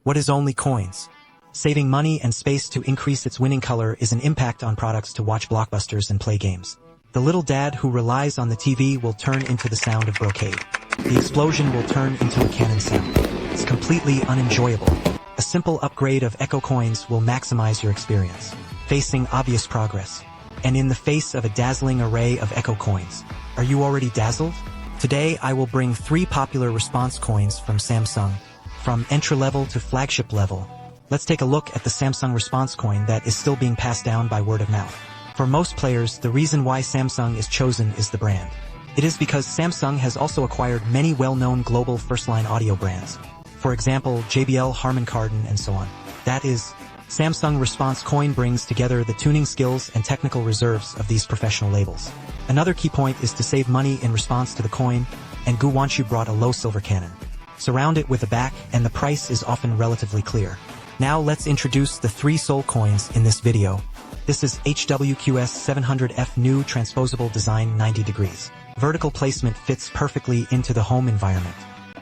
What is only coins? Saving money and space to increase its winning color is an impact on products to watch blockbusters and play games. The little dad who relies on the TV will turn into the sound of brocade. The explosion will turn into a cannon sound. It's completely unenjoyable. A simple upgrade of Echo coins will maximize your experience, facing obvious progress. And in the face of a dazzling array of Echo coins, are you already dazzled? Today I will bring 3 popular response coins from Samsung, from entry-level to flagship level. Let's take a look at the Samsung response coin that is still being passed down by word of mouth. For most players, the reason why Samsung is chosen is the brand. It is because Samsung has also acquired many well-known global first-line audio brands. For example, JBL, Harman Kardon, and so on. That is, Samsung Response Coin brings together the tuning skills and technical reserves of these professional labels. Another key point is to save money in response to the coin, and Guwanchu brought a low silver cannon. Surround it with a back, and the price is often relatively clear. Now let's introduce the 3 Soul coins in this video. This is QS90H new transposable design 90 degrees. Vertical placement fits perfectly into the home environment.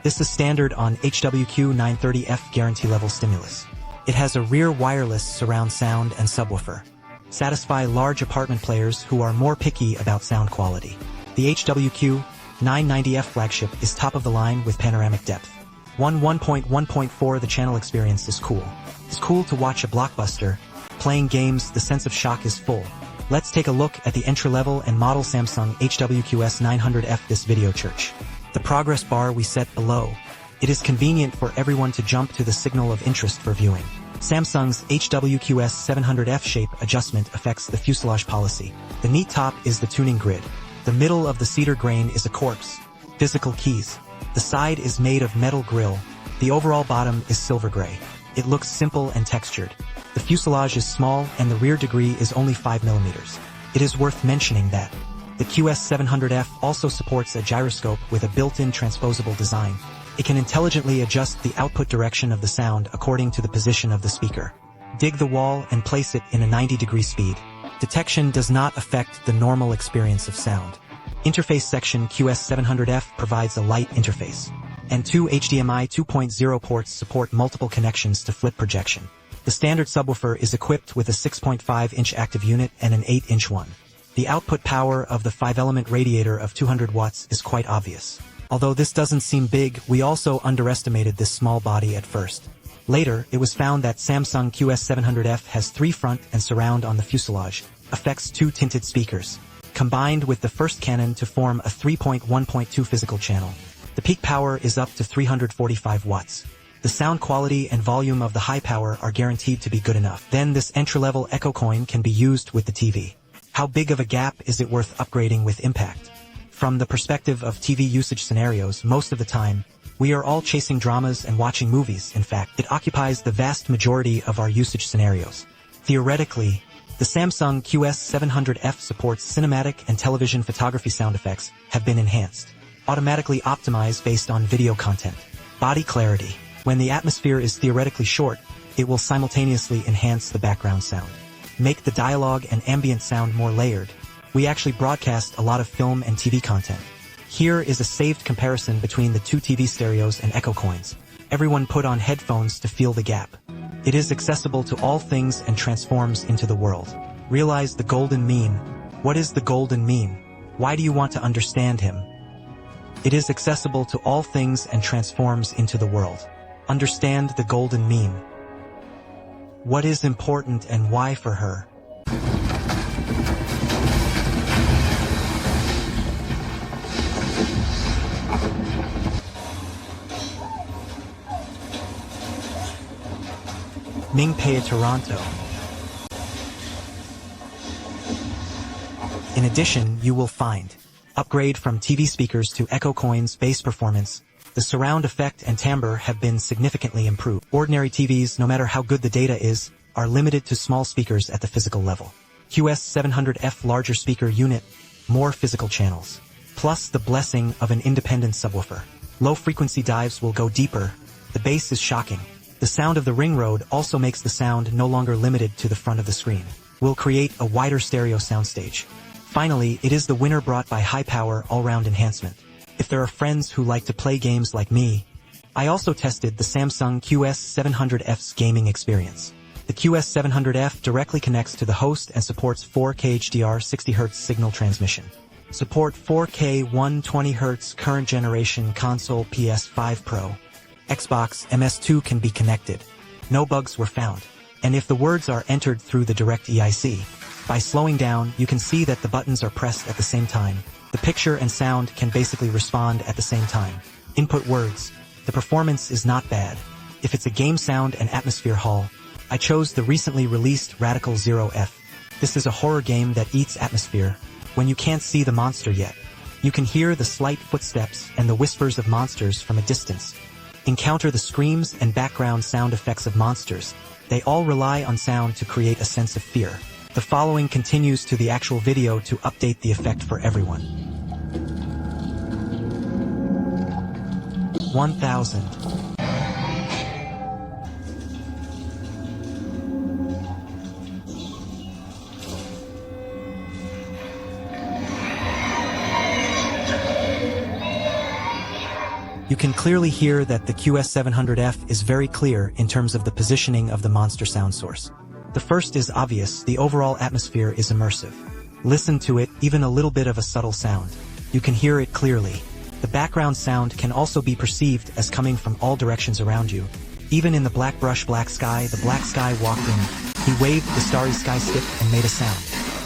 This is standard on QS90H guarantee level stimulus. It has a rear wireless surround sound and subwoofer. Satisfy large apartment players who are more picky about sound quality. The QS90H flagship is top of the line with panoramic depth. 1.1.4 The channel experience is cool. It's cool to watch a blockbuster. Playing games, the sense of shock is full. Let's take a look at the entry-level and model Samsung QS900F this video church. The progress bar we set below. It is convenient for everyone to jump to the signal of interest for viewing. Samsung's QS700F shape adjustment affects the fuselage policy. The neat top is the tuning grid. The middle of the cedar grain is a corpse. Physical keys. The side is made of metal grille. The overall bottom is silver gray. It looks simple and textured. The fuselage is small and the rear degree is only 5 mm. It is worth mentioning that the QS700F also supports a gyroscope with a built-in transposable design. It can intelligently adjust the output direction of the sound according to the position of the speaker. Dig the wall and place it in a 90-degree speed. Detection does not affect the normal experience of sound. Interface section QS700F provides a light interface. And 2 HDMI 2.0 ports support multiple connections to flip projection. The standard subwoofer is equipped with a 6.5-inch active unit and an 8-inch one. The output power of the 5-element radiator of 200 watts is quite obvious. Although this doesn't seem big, we also underestimated this small body at first. Later, it was found that Samsung QS700F has 3 front and surround on the fuselage, affects 2 tinted speakers, combined with the first cannon to form a 3.1.2 physical channel. The peak power is up to 345 watts. The sound quality and volume of the high power are guaranteed to be good enough. Then this entry-level Echo coin can be used with the TV. How big of a gap is it worth upgrading with impact? From the perspective of TV usage scenarios, most of the time, we are all chasing dramas and watching movies. In fact, it occupies the vast majority of our usage scenarios. Theoretically, the Samsung QS700F supports cinematic and television photography sound effects have been enhanced. Automatically optimized based on video content. Body clarity. When the atmosphere is theoretically short, it will simultaneously enhance the background sound. Make the dialogue and ambient sound more layered. We actually broadcast a lot of film and TV content. Here is a saved comparison between the 2 TV stereos and Echo coins. Everyone put on headphones to feel the gap. It is accessible to all things and transforms into the world. Realize the golden mean. What is the golden mean? Why do you want to understand him? It is accessible to all things and transforms into the world. Understand the golden mean. What is important and why for her? Mingpei Toronto. In addition, you will find upgrade from TV speakers to Echo coins bass performance. The surround effect and timbre have been significantly improved. Ordinary TVs, no matter how good the data is, are limited to small speakers at the physical level. QS700F larger speaker unit, more physical channels. Plus the blessing of an independent subwoofer. Low frequency dives will go deeper. The bass is shocking. The sound of the ring road also makes the sound no longer limited to the front of the screen. Will create a wider stereo soundstage. Finally, it is the winner brought by high power all-round enhancement. If there are friends who like to play games like me, I also tested the Samsung QS700F's gaming experience. The QS700F directly connects to the host and supports 4K HDR 60Hz signal transmission. Support 4K 120Hz current generation console PS5 Pro. Xbox MS2 can be connected. No bugs were found. And if the words are entered through the direct EIC, by slowing down, you can see that the buttons are pressed at the same time. The picture and sound can basically respond at the same time. Input words. The performance is not bad. If it's a game sound and atmosphere hall, I chose the recently released Radical Zero F. This is a horror game that eats atmosphere. When you can't see the monster yet, you can hear the slight footsteps and the whispers of monsters from a distance. Encounter the screams and background sound effects of monsters. They all rely on sound to create a sense of fear. The following continues to the actual video to update the effect for everyone. 1000. You can clearly hear that the QS700F is very clear in terms of the positioning of the monster sound source. The first is obvious, the overall atmosphere is immersive. Listen to it, even a little bit of a subtle sound. You can hear it clearly. The background sound can also be perceived as coming from all directions around you. Even in the black brush black sky, the black sky walked in. He waved the starry sky stick and made a sound.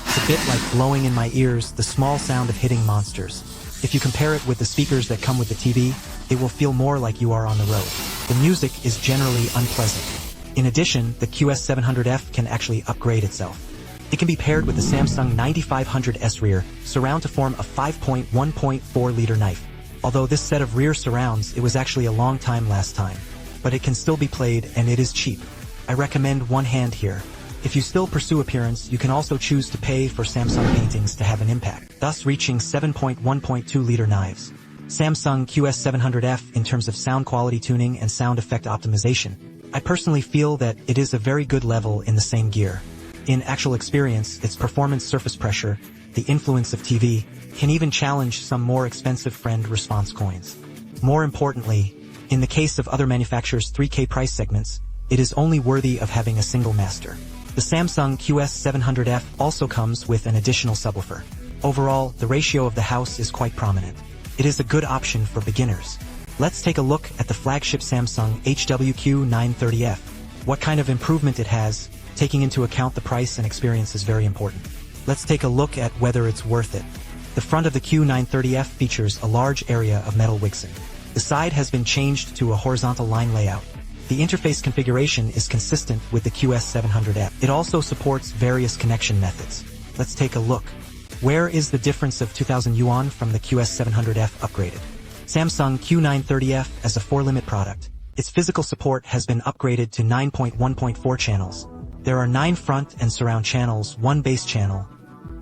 It's a bit like blowing in my ears, the small sound of hitting monsters. If you compare it with the speakers that come with the TV, it will feel more like you are on the road. The music is generally unpleasant. In addition, the QS700F can actually upgrade itself. It can be paired with the Samsung 9500S rear surround to form a 5.1.4-liter knife. Although this set of rear surrounds, it was actually a long time last time. But it can still be played and it is cheap. I recommend one hand here. If you still pursue appearance, you can also choose to pay for Samsung paintings to have an impact, thus reaching 7.1.2-liter knives. Samsung QS700F in terms of sound quality tuning and sound effect optimization. I personally feel that it is a very good level in the same gear. In actual experience, its performance surface pressure, the influence of TV, can even challenge some more expensive friend response coins. More importantly, in the case of other manufacturers' 3K price segments, it is only worthy of having a single master. The Samsung QS700F also comes with an additional subwoofer. Overall, the ratio of the house is quite prominent. It is a good option for beginners. Let's take a look at the flagship Samsung HWQ930F. What kind of improvement it has, taking into account the price and experience, is very important. Let's take a look at whether it's worth it. The front of the Q930F features a large area of metal Wixon. The side has been changed to a horizontal line layout. The interface configuration is consistent with the QS700F. It also supports various connection methods. Let's take a look. Where is the difference of 2,000 yuan from the QS700F upgraded? Samsung Q930F as a 4-limit product. Its physical support has been upgraded to 9.1.4 channels. There are 9 front and surround channels, 1 bass channel,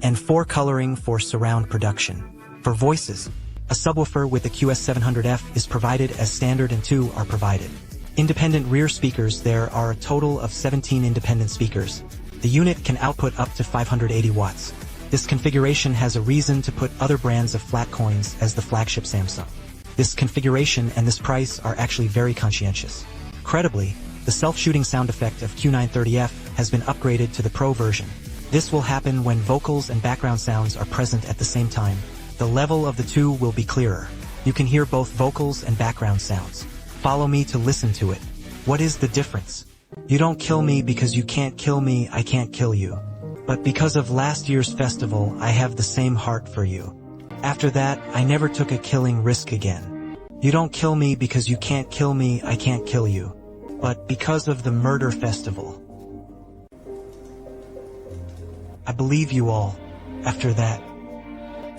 and 4 coloring for surround production. For voices, a subwoofer with the QS700F is provided as standard and 2 are provided. Independent rear speakers, there are a total of 17 independent speakers. The unit can output up to 580 watts. This configuration has a reason to put other brands of flat coins as the flagship Samsung. This configuration and this price are actually very conscientious. Credibly, the self-shooting sound effect of Q930F has been upgraded to the Pro version. This will happen when vocals and background sounds are present at the same time. The level of the two will be clearer. You can hear both vocals and background sounds. Follow me to listen to it. What is the difference? You don't kill me because you can't kill me, I can't kill you. But because of last year's festival, I have the same heart for you. After that, I never took a killing risk again. You don't kill me because you can't kill me, I can't kill you. But because of the murder festival. I believe you all. After that.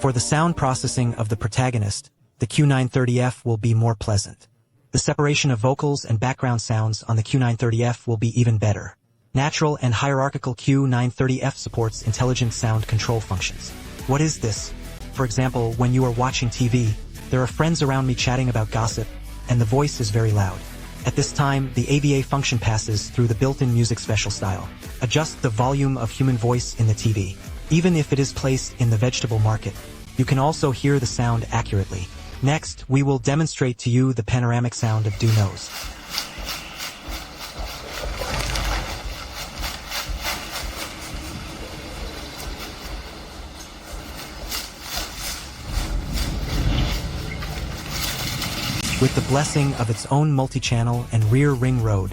For the sound processing of the protagonist, the Q930F will be more pleasant. The separation of vocals and background sounds on the Q930F will be even better. Natural and hierarchical Q930F supports intelligent sound control functions. What is this? For example, when you are watching TV, there are friends around me chatting about gossip, and the voice is very loud. At this time, the AVA function passes through the built-in music special style. Adjust the volume of human voice in the TV. Even if it is placed in the vegetable market, you can also hear the sound accurately. Next, we will demonstrate to you the panoramic sound of due nose. With the blessing of its own multi-channel and rear ring road,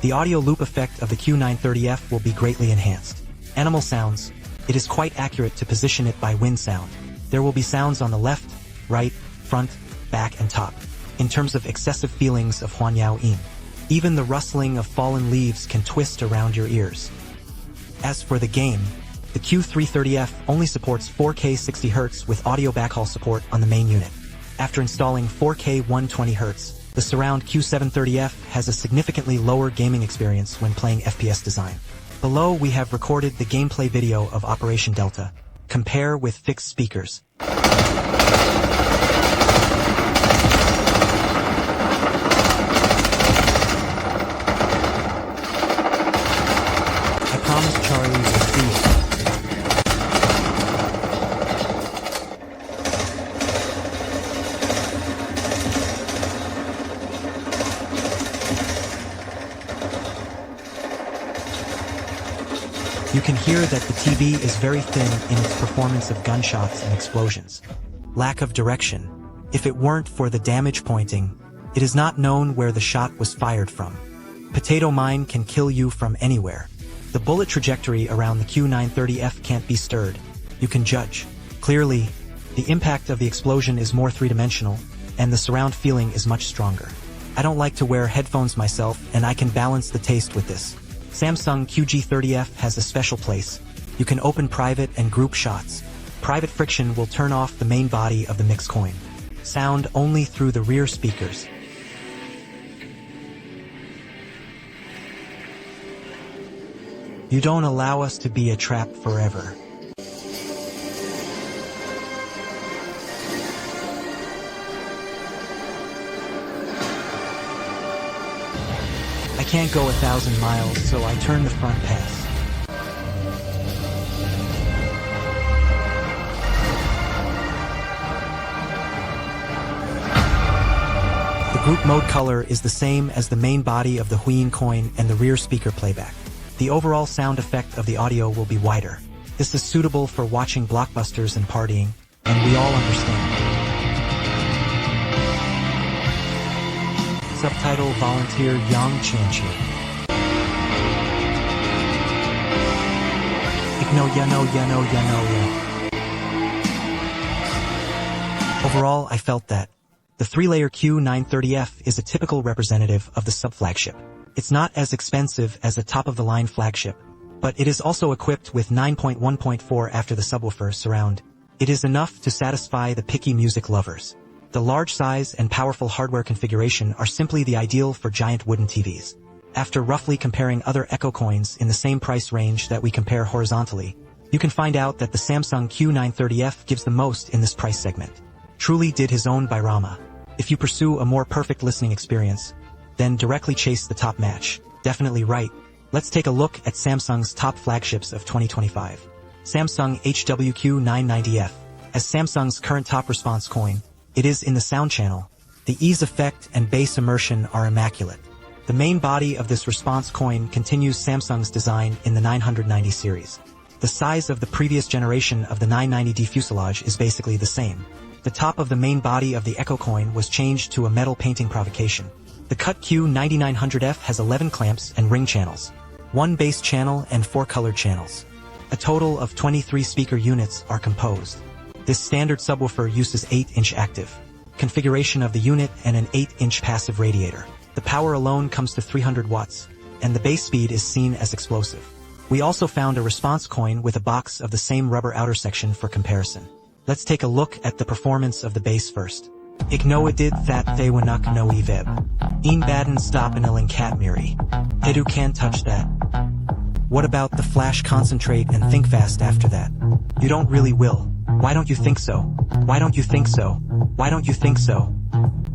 the audio loop effect of the Q930F will be greatly enhanced. Animal sounds. It is quite accurate to position it by wind sound. There will be sounds on the left, right, front, back and top. In terms of excessive feelings of Huanyao-in, even the rustling of fallen leaves can twist around your ears. As for the game, the Q330F only supports 4K 60Hz with audio backhaul support on the main unit. After installing 4K 120Hz, the Surround Q730F has a significantly lower gaming experience when playing FPS design. Below we have recorded the gameplay video of Operation Delta. Compare with fixed speakers. I promise Charlie will see it. You can hear that the TV is very thin in its performance of gunshots and explosions. Lack of direction. If it weren't for the damage pointing, it is not known where the shot was fired from. Potato mine can kill you from anywhere. The bullet trajectory around the Q930F can't be stirred. You can judge. Clearly, the impact of the explosion is more three-dimensional, and the surround feeling is much stronger. I don't like to wear headphones myself, and I can balance the taste with this. Samsung QG30F has a special place. You can open private and group shots. Private friction will turn off the main body of the mix coin. Sound only through the rear speakers. You don't allow us to be a trap forever. I can't go 1,000 miles, so I turn the front pass. The group mode color is the same as the main body of the Huiyin coin and the rear speaker playback. The overall sound effect of the audio will be wider. This is suitable for watching blockbusters and partying, and we all understand. Subtitle Volunteer Yang Qianqi. Overall, I felt that the 3-layer Q930F is a typical representative of the sub-flagship. It's not as expensive as a top-of-the-line flagship, but it is also equipped with 9.1.4 after the subwoofer surround. It is enough to satisfy the picky music lovers. The large size and powerful hardware configuration are simply the ideal for giant wooden TVs. After roughly comparing other Echo coins in the same price range that we compare horizontally, you can find out that the Samsung Q930F gives the most in this price segment. Truly did his own by Rama. If you pursue a more perfect listening experience, then directly chase the top match. Definitely right. Let's take a look at Samsung's top flagships of 2025. Samsung HWQ990F. As Samsung's current top response coin, it is in the sound channel. The ease effect and bass immersion are immaculate. The main body of this response coin continues Samsung's design in the 990 series. The size of the previous generation of the 990D fuselage is basically the same. The top of the main body of the Echo coin was changed to a metal painting provocation. The cut Q9900F has 11 clamps and ring channels, 1 bass channel and 4 colored channels. A total of 23 speaker units are composed. This standard subwoofer uses 8-inch active configuration of the unit and an 8-inch passive radiator. The power alone comes to 300 watts, and the base speed is seen as explosive. We also found a response coin with a box of the same rubber outer section for comparison. Let's take a look at the performance of the bass first. Ik noedid that thewanuk no evib. Een baden stopaniling katmiri. Edu can't touch that. What about the flash concentrate and think fast after that? You don't really will. Why don't you think so? Why don't you think so? Why don't you think so?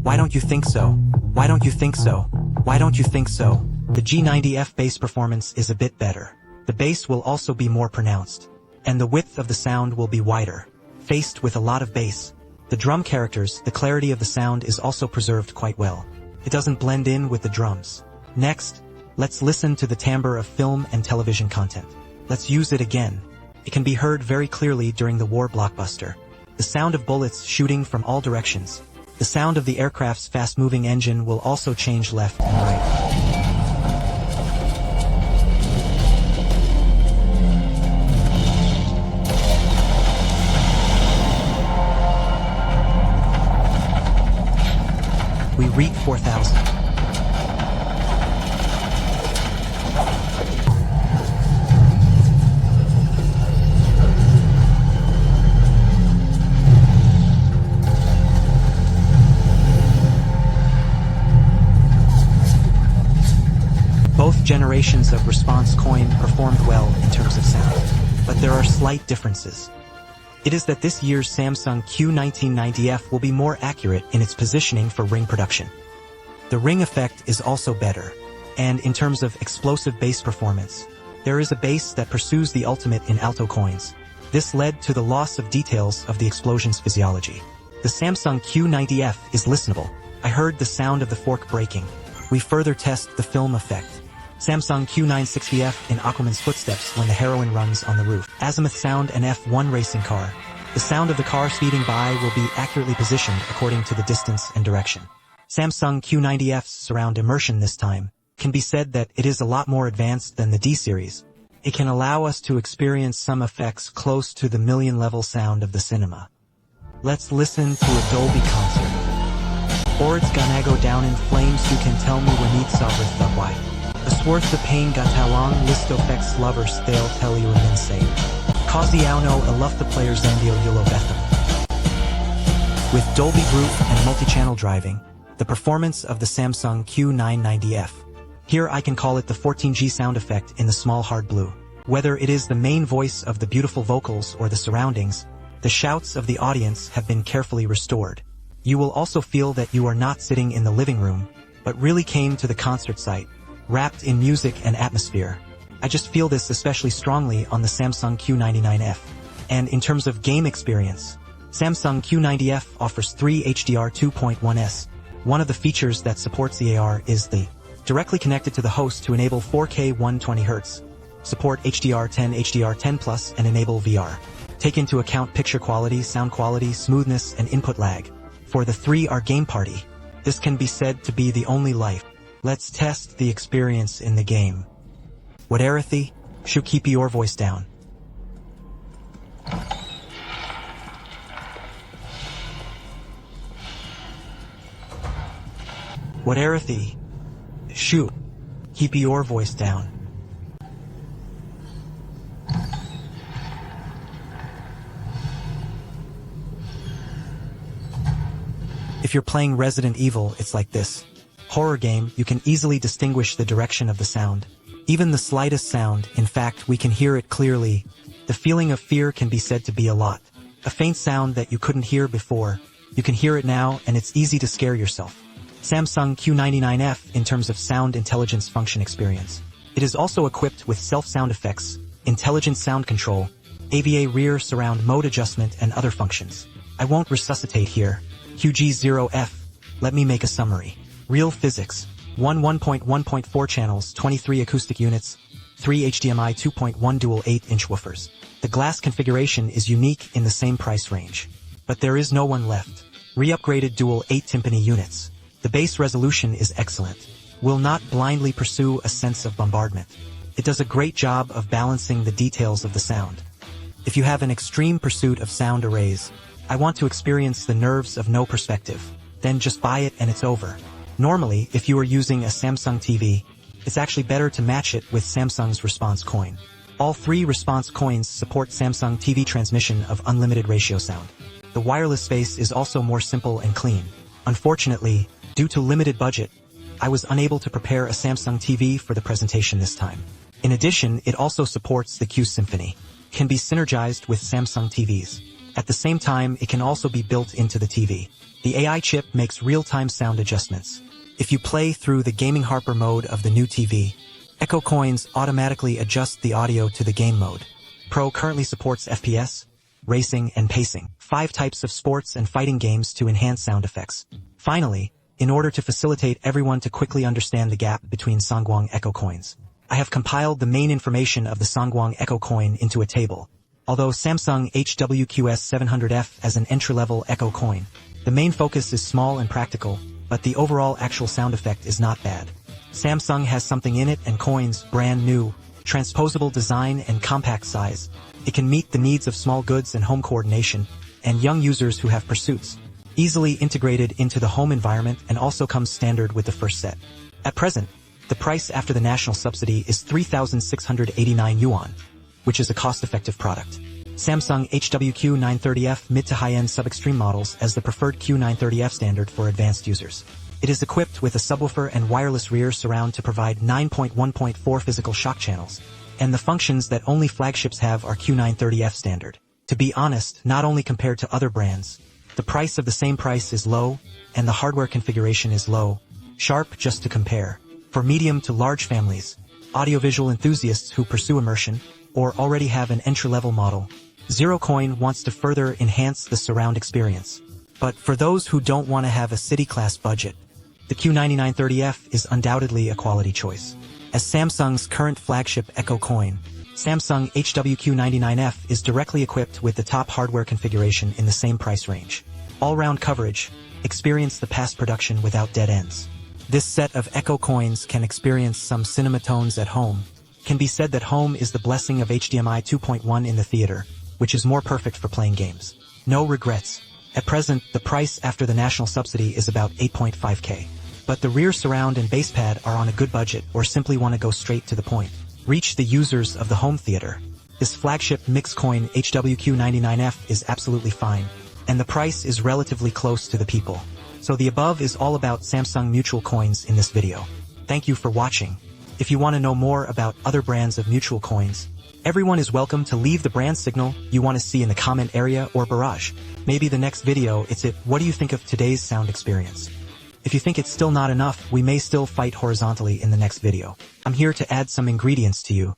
Why don't you think so? Why don't you think so? Why don't you think so? The G90F bass performance is a bit better. The bass will also be more pronounced, and the width of the sound will be wider, faced with a lot of bass. The drum characters, the clarity of the sound is also preserved quite well. It doesn't blend in with the drums. Next, let's listen to the timbre of film and television content. Let's use it again. It can be heard very clearly during the war blockbuster. The sound of bullets shooting from all directions. The sound of the aircraft's fast-moving engine will also change left and right. We reach 4,000. Both generations of response coin performed well in terms of sound, but there are slight differences. It is that this year's Samsung Q9090H will be more accurate in its positioning for ring production. The ring effect is also better, and in terms of explosive bass performance, there is a bass that pursues the ultimate in alto coins. This led to the loss of details of the explosion's physiology. The Samsung Q90H is listenable. I heard the sound of the fork breaking. We further test the film effect. Samsung Q960H in Aquaman's footsteps when the heroine runs on the roof. Azimuth sound and F1 racing car. The sound of the car speeding by will be accurately positioned according to the distance and direction. Samsung Q90H's surround immersion this time can be said that it is a lot more advanced than the D series. It can allow us to experience some effects close to the million-level sound of the cinema. Let's listen to a Dolby concert. Or it's gonna go down in flames, you can tell me when it's over the why. Asworth the pain gatalong listofex lovers they'll tell you and then say. Kaziauno a love the players Zandio Yulo Betham. With Dolby Group and multi-channel driving, the performance of the Samsung Q990H. Here I can call it the 14G sound effect in the small hard blue. Whether it is the main voice of the beautiful vocals or the surroundings, the shouts of the audience have been carefully restored. You will also feel that you are not sitting in the living room, but really came to the concert site, wrapped in music and atmosphere. I just feel this especially strongly on the Samsung Q9090H. And in terms of game experience, Samsung Q90H offers 3 HDR 2.1s. One of the features that supports the AR is the directly connected to the host to enable 4K 120Hz, support HDR10, HDR10+, and enable VR. Take into account picture quality, sound quality, smoothness, and input lag. For the 3R game party, this can be said to be the only life. Let's test the experience in the game. What Arathi? Should keep your voice down. What Arathi? Shoot. Keep your voice down. If you're playing Resident Evil, it's like this. Horror game, you can easily distinguish the direction of the sound. Even the slightest sound, in fact, we can hear it clearly. The feeling of fear can be said to be a lot. A faint sound that you couldn't hear before. You can hear it now, and it's easy to scare yourself. Samsung Q9090H in terms of sound intelligence function experience. It is also equipped with self-sound effects, intelligent sound control, AVA rear surround mode adjustment, and other functions. I won't resuscitate here. QG0F. Let me make a summary. Real physics. 1.1.4 channels, 23 acoustic units, 3 HDMI 2.1 dual 8-inch woofers. The glass configuration is unique in the same price range. But there is no one left. Re-upgraded dual 8 timpani units. The bass resolution is excellent. Will not blindly pursue a sense of bombardment. It does a great job of balancing the details of the sound. If you have an extreme pursuit of sound arrays, I want to experience the nerves of no perspective, then just buy it and it's over. Normally, if you are using a Samsung TV, it's actually better to match it with Samsung's Response coin. All 3 Response coins support Samsung TV transmission of unlimited ratio sound. The wireless space is also more simple and clean. Unfortunately, due to limited budget, I was unable to prepare a Samsung TV for the presentation this time. In addition, it also supports the Q Symphony. It can be synergized with Samsung TVs. At the same time, it can also be built into the TV. The AI chip makes real-time sound adjustments. If you play through the Gaming Harper mode of the new TV, Echo Coins automatically adjust the audio to the game mode. Pro currently supports FPS, racing, and pacing. 5 types of sports and fighting games to enhance sound effects. Finally, in order to facilitate everyone to quickly understand the gap between Songwang Echo coins, I have compiled the main information of the Songwang Echo coin into a table. Although Samsung HWQS90H as an entry-level Echo coin, the main focus is small and practical, but the overall actual sound effect is not bad. Samsung has something in it, and coins, brand new, transposable design and compact size. It can meet the needs of small goods and home coordination, and young users who have pursuits. Easily integrated into the home environment and also comes standard with the first set. At present, the price after the national subsidy is 3,689 yuan, which is a cost-effective product. Samsung HWQ930F mid to high-end sub-extreme models as the preferred Q930F standard for advanced users. It is equipped with a subwoofer and wireless rear surround to provide 9.1.4 physical shock channels, and the functions that only flagships have are Q930F standard. To be honest, not only compared to other brands, the price of the same price is low, and the hardware configuration is low, sharp just to compare. For medium to large families, audiovisual enthusiasts who pursue immersion, or already have an entry-level model, Zerocoin wants to further enhance the surround experience. But for those who don't want to have a city-class budget, the Q9930F is undoubtedly a quality choice. As Samsung's current flagship Echo coin, Samsung HWQ99F is directly equipped with the top hardware configuration in the same price range. All-round coverage, experience the past production without dead ends. This set of Echo coins can experience some cinema tones at home. Can be said that home is the blessing of HDMI 2.1 in the theater, which is more perfect for playing games. No regrets. At present, the price after the national subsidy is about 8.5K. But the rear surround and base pad are on a good budget or simply want to go straight to the point. Reach the users of the home theater. This flagship mix coin HWQ99F is absolutely fine, and the price is relatively close to the people. So the above is all about Samsung mutual coins in this video. Thank you for watching. If you want to know more about other brands of mutual coins, everyone is welcome to leave the brand signal you want to see in the comment area or barrage. Maybe the next video it's it, what do you think of today's sound experience? If you think it's still not enough, we may still fight horizontally in the next video. I'm here to add some ingredients to you,